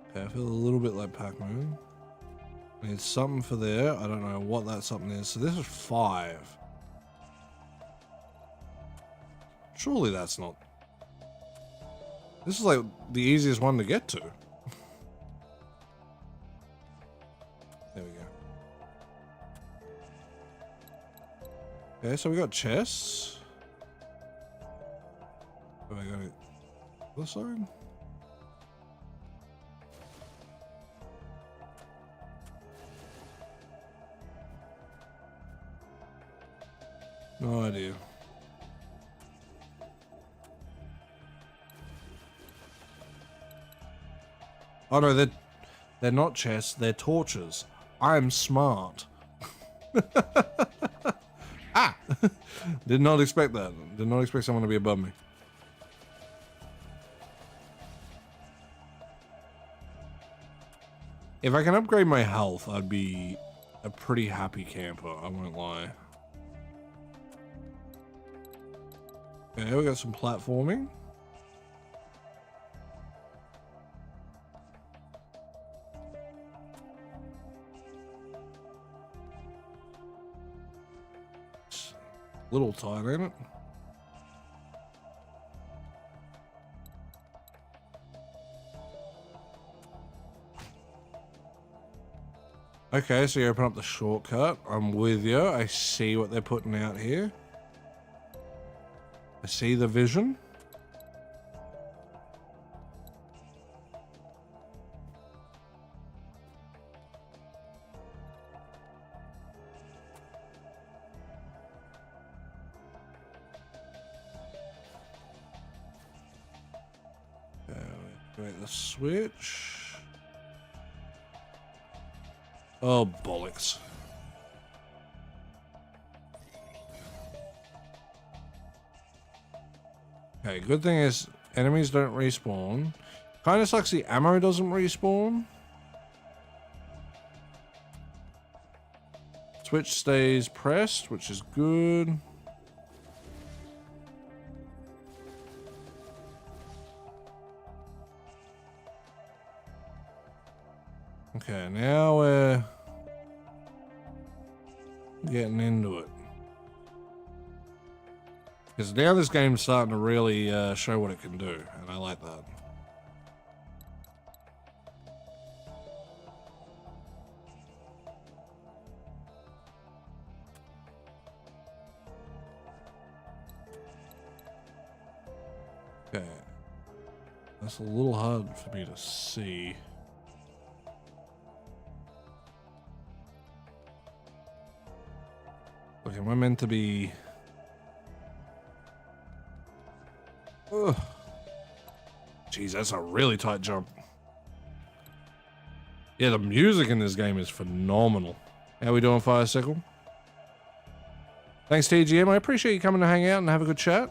Okay, I feel a little bit like Pac-Man. Need something for there. I don't know what that something is. So this is 5. Surely that's not... This is like the easiest one to get to. There we go. Okay, so we got chests. Have I got it this side? No idea. Oh no, they're not chests, they're torches. I'm smart. Ah! Did not expect that. Did not expect someone to be above me. If I can upgrade my health, I'd be a pretty happy camper, I won't lie. Okay, we got some platforming. Little tight, ain't it? Okay, so you open up the shortcut. I'm with you. I see what they're putting out here. I see the vision. Wait, the switch. Oh, bollocks. Okay, good thing is enemies don't respawn. Kind of sucks the ammo doesn't respawn. Switch stays pressed, which is good. Okay, now we're getting into it. Because now this game's starting to really show what it can do, and I like that. Okay. That's a little hard for me to see. Okay, am I meant to be... Ugh. Jeez, that's a really tight jump. Yeah, the music in this game is phenomenal. How we doing, Fire Sickle? Thanks, TGM. I appreciate you coming to hang out and have a good chat.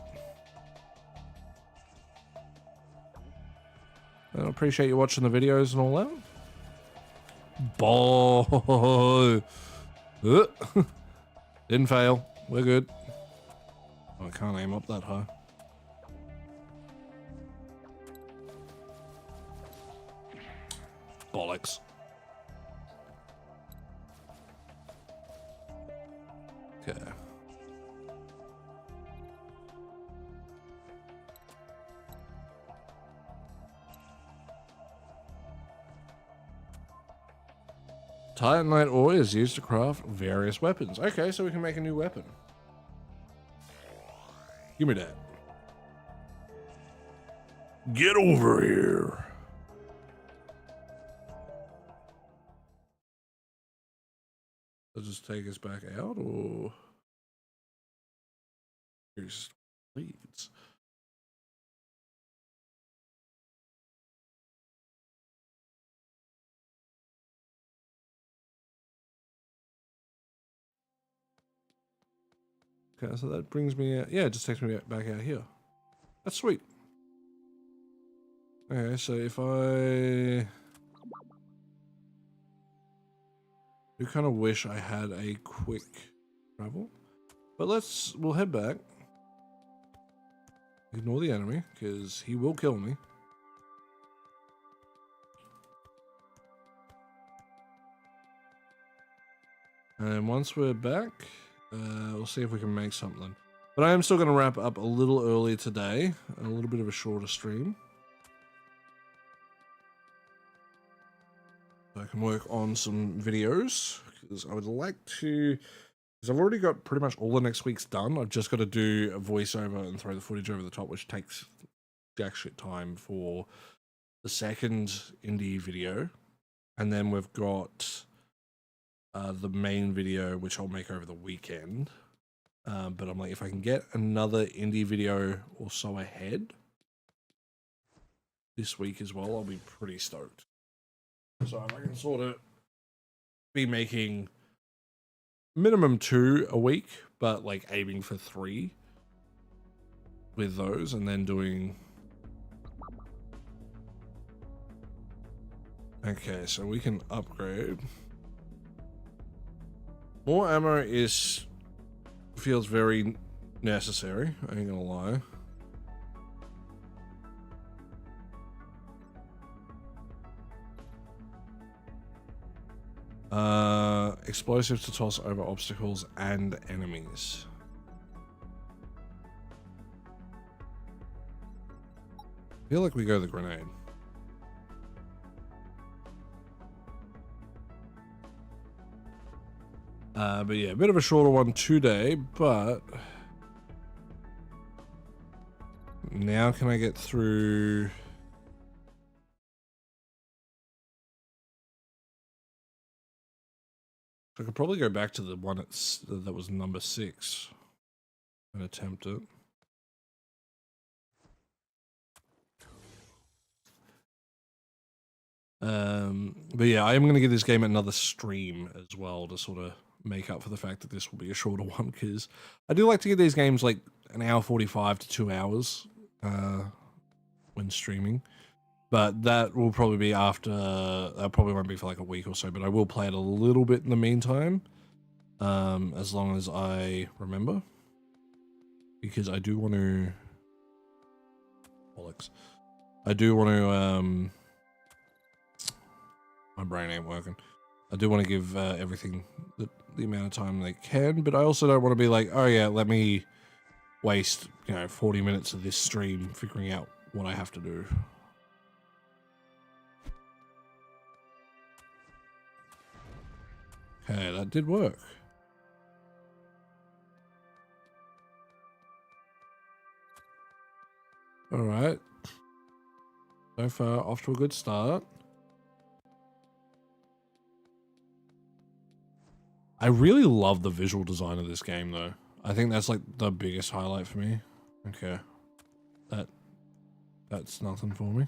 I appreciate you watching the videos and all that. Ball. Didn't fail. We're good. I can't aim up that high. Bollocks. Okay. Titanite ore is used to craft various weapons. Okay, so we can make a new weapon. Give me that. Get over here. Does this take us back out, or just leads? Okay, so that brings me out. Yeah, it just takes me back out here. That's sweet. Okay, so if I do kind of wish I had a quick travel, but we'll head back. Ignore the enemy, because he will kill me. And once we're back, we'll see if we can make something. But I am still going to wrap up a little early today, a little bit of a shorter stream. So I can work on some videos, because I would like to, because I've already got pretty much all the next week's done. I've just got to do a voiceover and throw the footage over the top, which takes jack shit time for the second indie video. And then we've got the main video, which I'll make over the weekend. But I'm like, if I can get another indie video or so ahead this week as well, I'll be pretty stoked. So I can sort of be making minimum 2 a week, but like aiming for 3 with those, and then doing. Okay, so we can upgrade. More ammo feels very necessary, I ain't gonna lie. Explosives to toss over obstacles and enemies. I feel like we go the grenade. But yeah, a bit of a shorter one today, but now can I get through? I could probably go back to the one that was number 6 and attempt it. But yeah, I am going to give this game another stream as well to sort of make up for the fact that this will be a shorter one, because I do like to give these games like an hour 45 to 2 hours when streaming. But that will probably be after, that probably won't be for like a week or so, but I will play it a little bit in the meantime, as long as I remember, because I do want to, bollocks, I do want to, my brain ain't working. I do want to give everything the amount of time they can, but I also don't want to be like, oh yeah, let me waste, 40 minutes of this stream figuring out what I have to do. Okay, that did work. All right. So far, off to a good start. I really love the visual design of this game, though. I think that's like the biggest highlight for me. Okay. That's nothing for me.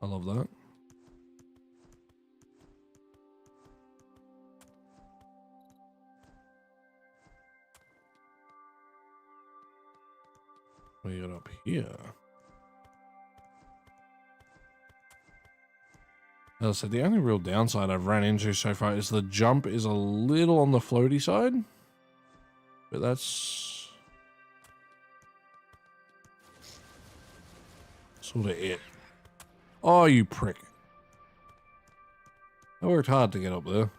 I love that. What do you got up here? As I said, the only real downside I've ran into so far is the jump is a little on the floaty side. But that's sort of it. Oh, you prick. I worked hard to get up there.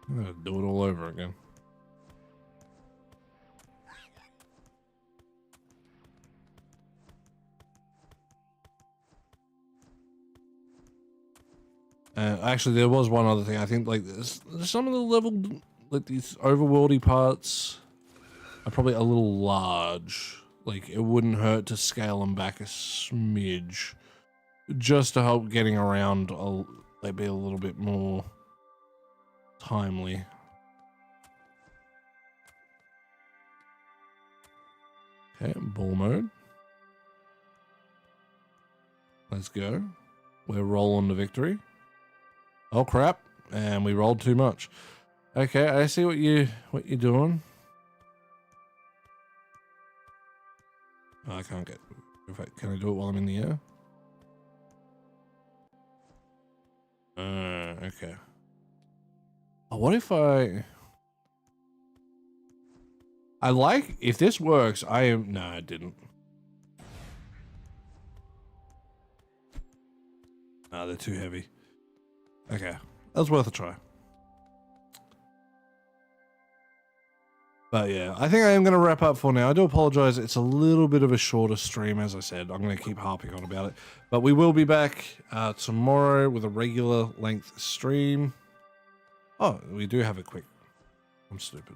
I'm gonna do it all over again. Actually, there was one other thing. I think like some of the level, like these overworldy parts are probably a little large. Like it wouldn't hurt to scale them back a smidge, just to help getting around. They'd be a little bit more timely. Okay, ball mode. Let's go. We're rolling to victory. Oh crap! And we rolled too much. Okay, I see what you're doing. Oh, I can't get. In fact, can I do it while I'm in the air? Okay. Oh, what if I like if this works? No, it didn't. No, they're too heavy. Okay, that was worth a try. But yeah, I think I am going to wrap up for now. I do apologize. It's a little bit of a shorter stream, as I said. I'm going to keep harping on about it. But we will be back tomorrow with a regular length stream. Oh, we do have a quick... I'm stupid.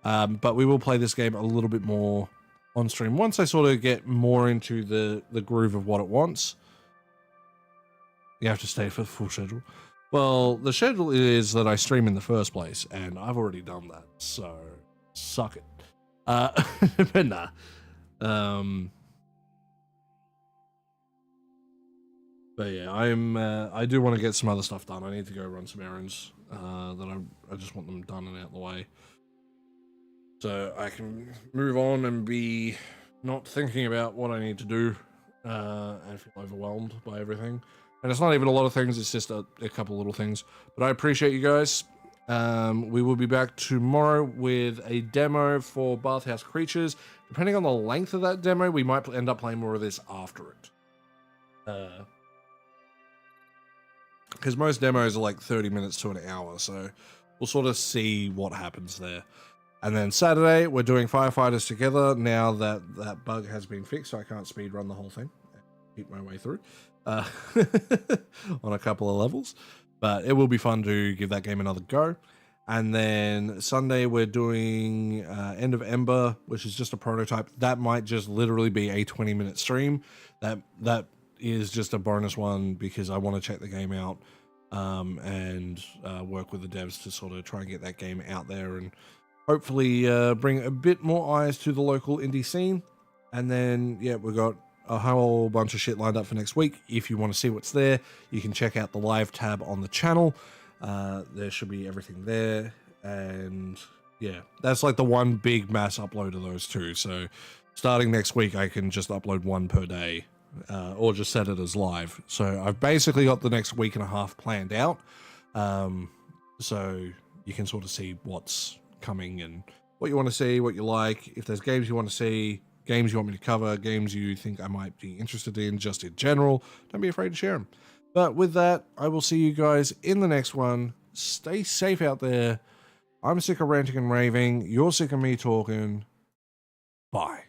But we will play this game a little bit more on stream once I sort of get more into the groove of what it wants. You have to stay for the full schedule. Well, the schedule is that I stream in the first place, and I've already done that, so suck it. But nah. But yeah, I do want to get some other stuff done. I need to go run some errands that I just want them done and out of the way, so I can move on and be not thinking about what I need to do and feel overwhelmed by everything. And it's not even a lot of things, it's just a couple little things. But I appreciate you guys. We will be back tomorrow with a demo for Bathhouse Creatures. Depending on the length of that demo, we might end up playing more of this after it. Because most demos are like 30 minutes to an hour, so we'll sort of see what happens there. And then Saturday, we're doing Firefighters together now that that bug has been fixed, so I can't speedrun the whole thing. Keep my way through. On a couple of levels, but it will be fun to give that game another go. And then Sunday we're doing End of Ember, which is just a prototype. That might just literally be a 20-minute stream. That is just a bonus one because I want to check the game out and work with the devs to sort of try and get that game out there and hopefully bring a bit more eyes to the local indie scene. And then yeah, we've got a whole bunch of shit lined up for next week. If you want to see what's there, you can check out the live tab on the channel. There should be everything there. And yeah, that's like the one big mass upload of those two. So starting next week, I can just upload one per day or just set it as live. So I've basically got the next week and a half planned out. So you can sort of see what's coming and what you want to see, what you like. If there's games you want to see, games you want me to cover, games you think I might be interested in, just in general, don't be afraid to share them. But with that, I will see you guys in the next one. Stay safe out there. I'm sick of ranting and raving. You're sick of me talking. Bye.